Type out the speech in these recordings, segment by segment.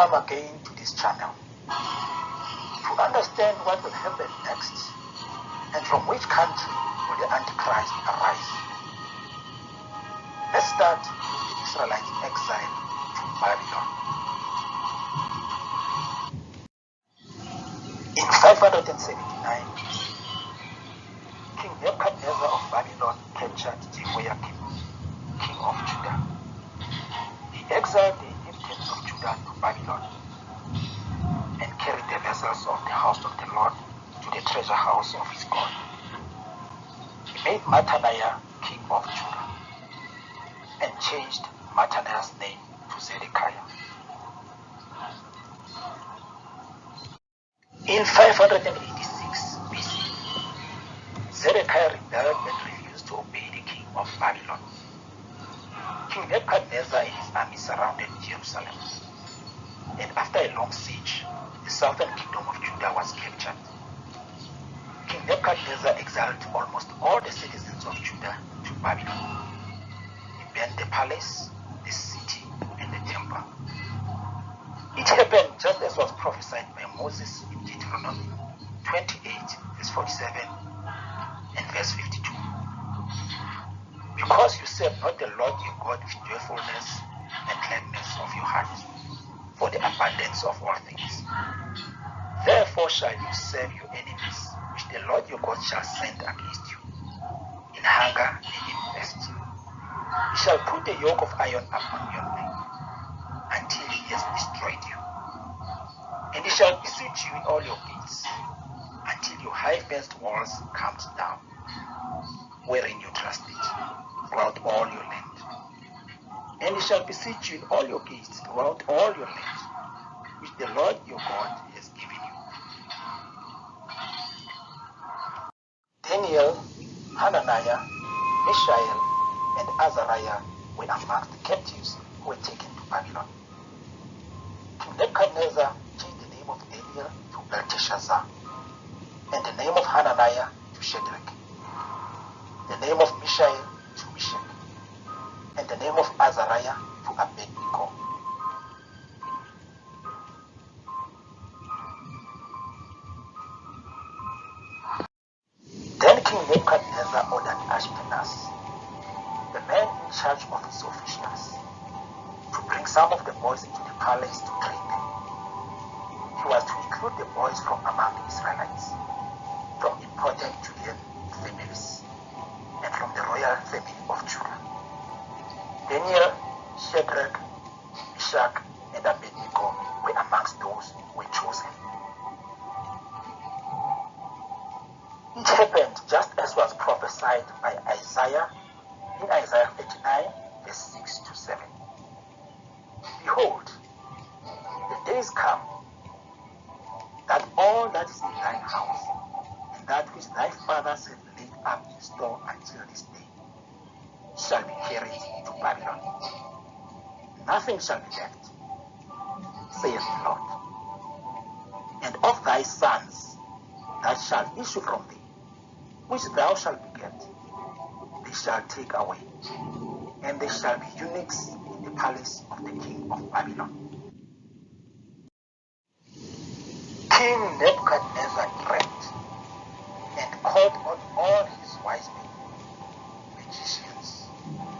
come again to this channel to understand what will happen next and from which country will the Antichrist arise. Let's start with the Israelites' exile to Babylon. In 579 BC, King Nebuchadnezzar of Babylon captured Jehoiakim, king of Judah. He exiled the inhabitants of Judah to Babylon and carried the vessels of the house of the Lord to the treasure house of his God. He made Mattaniah king of Judah and changed Mattaniah's name to Zedekiah. In 586 BC, Zedekiah rebelled and refused to obey the king of Babylon. King Nebuchadnezzar and his army surrounded Jerusalem, and after a long siege, the southern kingdom of Judah was captured. King Nebuchadnezzar exiled almost all the citizens of Judah to Babylon. He burned the palace, the city, and the temple. It happened just as was prophesied by Moses in Deuteronomy 28, verse 47 and verse 52. Because you serve not the Lord your God with joyfulness and gladness of your heart, for the abundance of all things. Therefore shall you serve your enemies, which the Lord your God shall send against you, in hunger and in thirst. He shall put the yoke of iron upon your neck, until he has destroyed you. And he shall besiege you in all your gates, until your high fenced walls come down, wherein you trusted, throughout all your land. And he shall besiege you in all your gates, throughout all your land, which the Lord your God has given you. Daniel, Hananiah, Mishael, and Azariah were amongst the captives who were taken to Babylon. King Nebuchadnezzar changed the name of Daniel to Belteshazzar, and the name of Hananiah to Shadrach, the name of Mishael to Meshach, and the name of Azariah to Abednego. Then King Nebuchadnezzar ordered Ashpenaz, the man in charge of his officials, to bring some of the boys into the palace to train them. He was to include the boys from among the Israelites, from important Judean families, and from the royal family of Judah. Daniel, Shadrach, Meshach, and Abednego were amongst those who were chosen. It happened just as was prophesied by Isaiah in Isaiah 39, verse 6 to 7. Behold, the days come that all that is in thine house, and that which thy fathers have laid up in store until this day, shall be carried to Babylon. Nothing shall be left, saith the Lord. And of thy sons that shall issue from thee, which thou shalt beget, they shall take away, and they shall be eunuchs in the palace of the king of Babylon. King Nebuchadnezzar dreamt and called on all his wise men, magicians,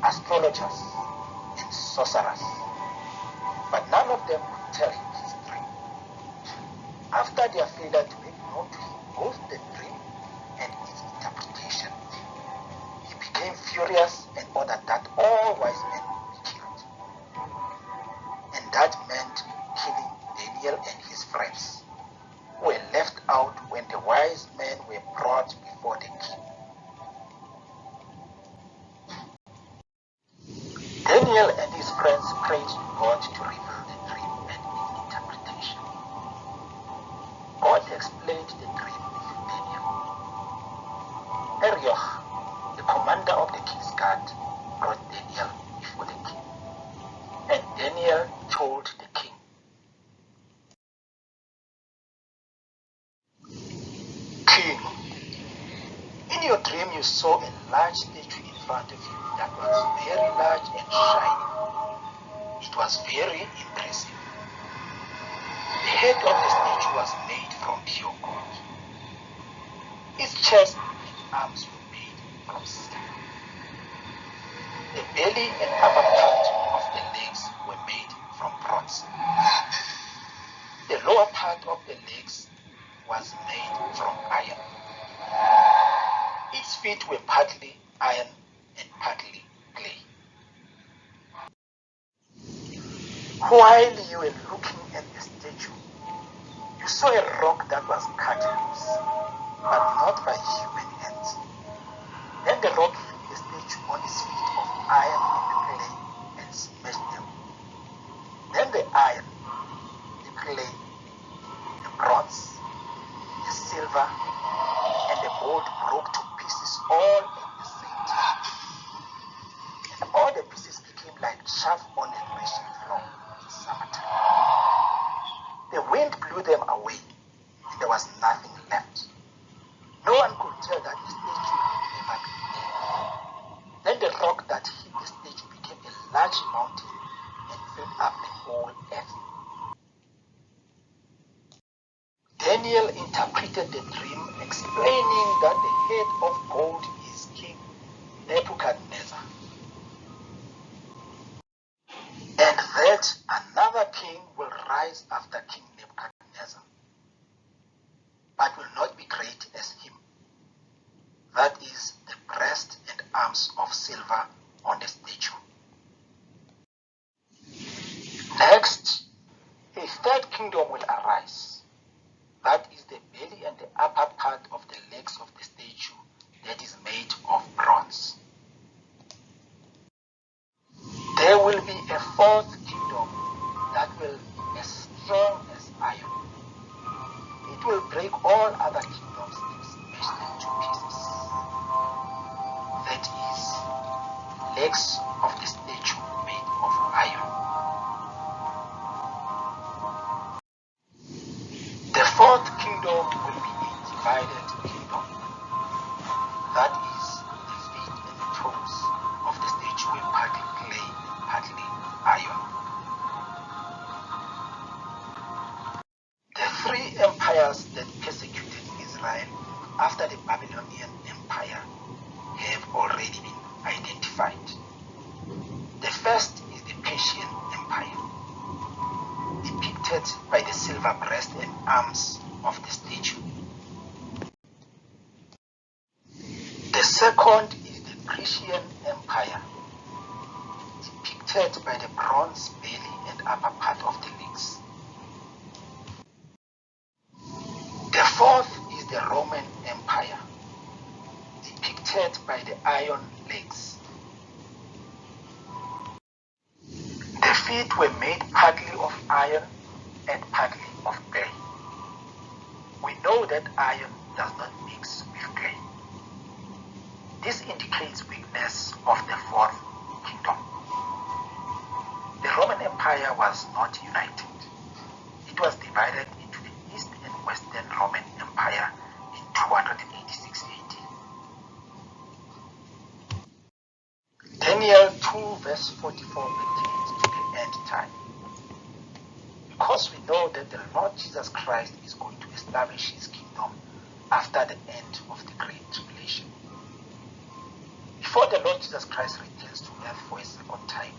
astrologers, and sorcerers, but none of them could tell him his dream. After their failure to make known to him both the dream and its interpretation, he became furious and ordered that all wise men be killed. And that meant killing Daniel and his friends, who were left out when the wise men were brought before the king. Daniel and his friends prayed to God to reveal the dream and its interpretation. God explained the dream to Daniel. Arioch, the commander of the king's guard, brought Daniel before the king. And Daniel told the king, King, in your dream you saw a large statue in front of you that was very large and shining. It was very impressive. head of the statue was made from pure gold. Its chest and arms were made from silver. The belly and upper part of the legs were made from bronze. The lower part of the legs was made from iron. Its feet were partly iron and partly clay. While you were looking at the statue, you saw a rock that was cut loose, but not by human hands. Then the rock hit the statue on its feet of iron and clay and smashed them. Then the iron, the clay, the bronze, the silver, and the gold broke to pieces all at the same time. And all the pieces became like chaff on a threshing floor in summertime. The wind blew them away, and there was nothing left. No one could tell that the statue would never be there. Then the rock that hit the statue became a large mountain and filled up the whole earth. Daniel interpreted the dream, explaining that the head of gold is King Nebuchadnezzar, and that another king will rise after King Nebuchadnezzar, but will not be great as him. That is the breast and arms of silver on the statue. Next, a third kingdom will arise. That is the belly and the upper part of the legs of the statue that is made of bronze. There will be a fourth kingdom that will be as strong as iron. It will break all other kingdoms and smash them to pieces. That is, legs of the statue made of iron. The fourth kingdom will be a divided kingdom. That is, the feet and the toes of the statue were partly clay and partly iron. The three empires that persecuted Israel after the Babylonian Empire have already been identified. The first is the Persian Empire, depicted by the silver breast and arms of the statue. The second is the Grecian Empire, depicted by the bronze belly and upper part of the legs. The fourth is the Roman Empire, depicted by the iron legs. The feet were made partly of iron and partly of clay. We know that iron does not mix with clay. This indicates weakness of the fourth kingdom. The Roman Empire was not united. It was divided into the East and Western Roman Empire in 286 AD. Daniel 2 verse 44 pertains to the end time. Because we know that the Lord Jesus Christ is going to establish his kingdom after the end of the Great Tribulation. Before the Lord Jesus Christ returns to earth for a second time,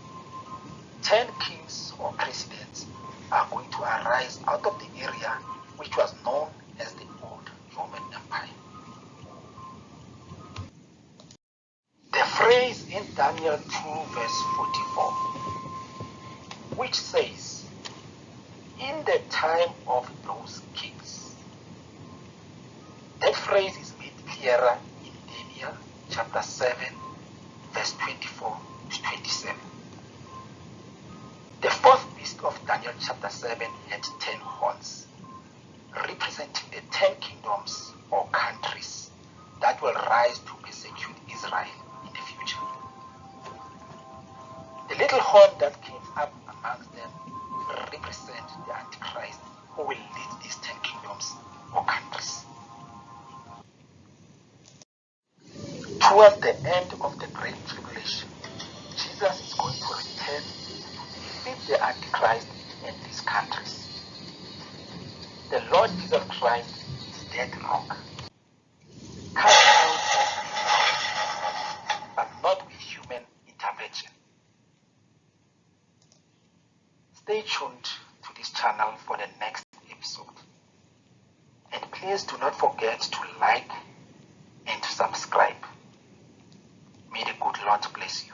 10 kings or presidents are going to arise out of the area which was known as the old Roman Empire. The phrase in Daniel 2 verse 44, which says, "in the time of those kings," that phrase is made clearer in Daniel chapter 7 verse 24 to 27. The fourth beast of Daniel chapter 7 had 10 horns, representing the 10 kingdoms or countries that will rise to persecute Israel in the future. The little horn that came up amongst them represent the Antichrist, who will lead these 10 kingdoms or countries. Towards the end of the Great Tribulation, Jesus is going to return to defeat the Antichrist and these countries. the Lord Jesus Christ is dead wrong. Cast out every but not with human intervention. Stay tuned to this channel for the next episode. And please do not forget to like and to subscribe. May the good Lord bless you.